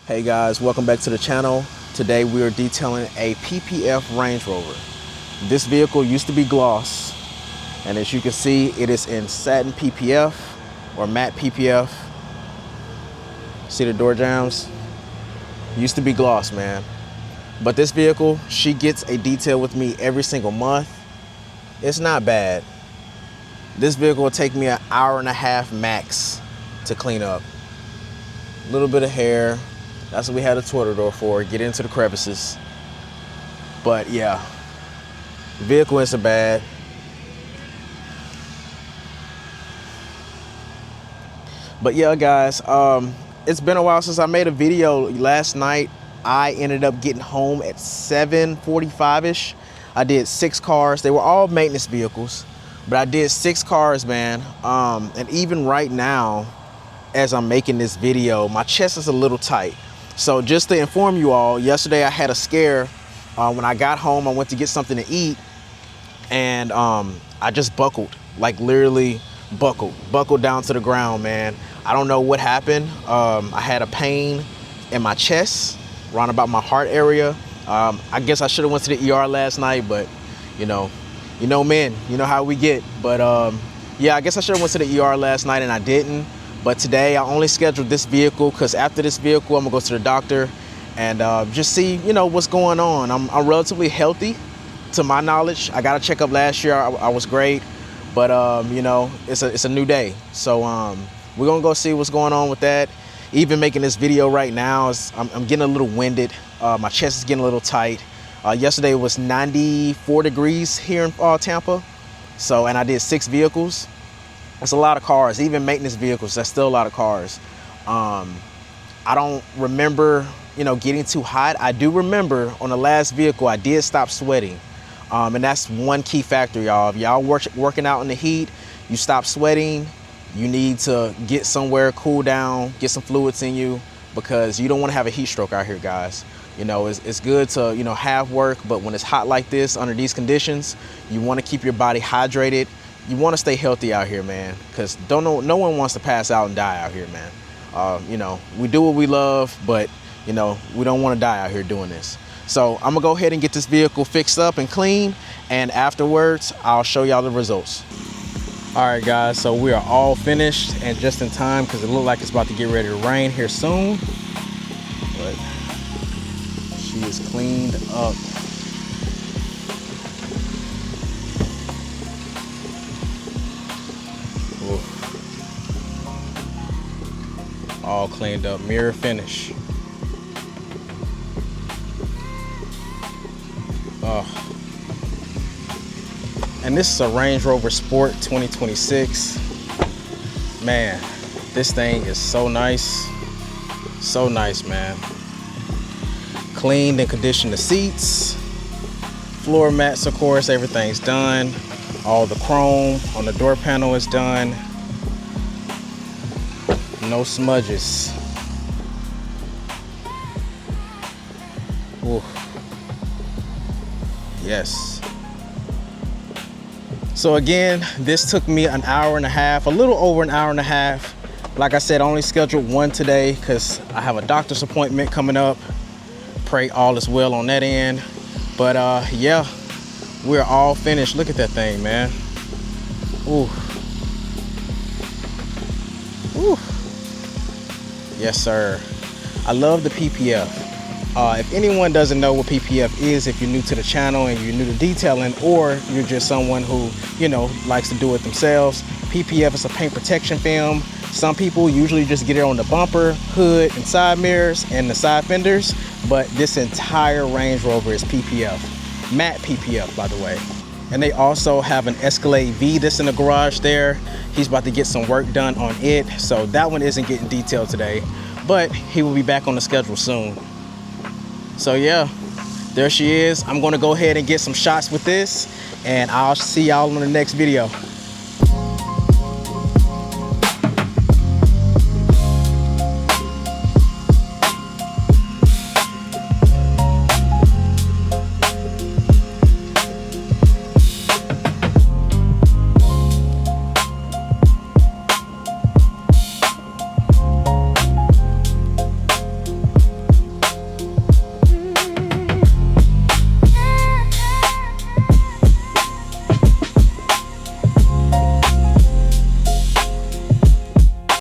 Hey guys, welcome back to the channel. Today we are detailing a PPF Range Rover. This vehicle used to be gloss, and as you can see, it is in satin PPF or matte PPF. See the door jambs? Used to be gloss, man. But this vehicle, she gets a detail with me every single month. It's not bad. This vehicle will take me an hour and a half max to clean up. A little bit of hair. That's what we had a Twitter door for, get into the crevices. But yeah, the vehicle isn't bad. But yeah, guys, it's been a while since I made a video. Last night, I ended up getting home at 7:45-ish. I did 6 cars. They were all maintenance vehicles, but I did 6 cars, man. And even right now, as I'm making this video, my chest is a little tight. So just to inform you all, yesterday I had a scare. When I got home, I went to get something to eat, and I just buckled, like literally buckled down to the ground, man. I don't know what happened. I had a pain in my chest, around about my heart area. I guess I should have went to the ER last night, but you know men, you know how we get. But yeah, I guess I should have went to the ER last night and I didn't. But today I only scheduled this vehicle because after this vehicle, I'm gonna go to the doctor and just see, what's going on. I'm relatively healthy, to my knowledge. I got a checkup last year. I was great, but it's a new day. So we're gonna go see what's going on with that. Even making this video right now, I'm getting a little winded. My chest is getting a little tight. Yesterday was 94 degrees here in Tampa. And I did 6 vehicles. That's a lot of cars, even maintenance vehicles. That's still a lot of cars. I don't remember, getting too hot. I do remember on the last vehicle, I did stop sweating. And that's one key factor, y'all. If y'all working out in the heat, you stop sweating, you need to get somewhere, cool down, get some fluids in you, because you don't want to have a heat stroke out here, guys. It's good to, have work, but when it's hot like this, under these conditions, you want to keep your body hydrated. You want to stay healthy out here, man, because no one wants to pass out and die out here, man. We do what we love, but, we don't want to die out here doing this. So I'm gonna go ahead and get this vehicle fixed up and clean, and afterwards, I'll show y'all the results. All right, guys, so we are all finished and just in time because it looks like it's about to get ready to rain here soon. But she is cleaned up. All cleaned up, mirror finish. And this is a Range Rover Sport 2026. Man, this thing is so nice. So nice, man. Cleaned and conditioned the seats. Floor mats, of course, everything's done. All the chrome on the door panel is done. No smudges. Ooh. Yes. So again, this took me an hour and a half, a little over an hour and a half. Like I said, I only scheduled one today because I have a doctor's appointment coming up. Pray all is well on that end. But yeah, we're all finished. Look at that thing, man. Ooh. Ooh. Yes, sir. I love the PPF. If anyone doesn't know what PPF is, if you're new to the channel and you're new to detailing, or you're just someone who, likes to do it themselves, PPF is a paint protection film. Some people usually just get it on the bumper, hood, and side mirrors and the side fenders, but this entire Range Rover is PPF. Matte PPF, by the way. And they also have an Escalade V that's in the garage there. He's about to get some work done on it, so that one isn't getting detailed today, but he will be back on the schedule soon. So yeah, there she is. I'm gonna go ahead and get some shots with this, and I'll see y'all in the next video.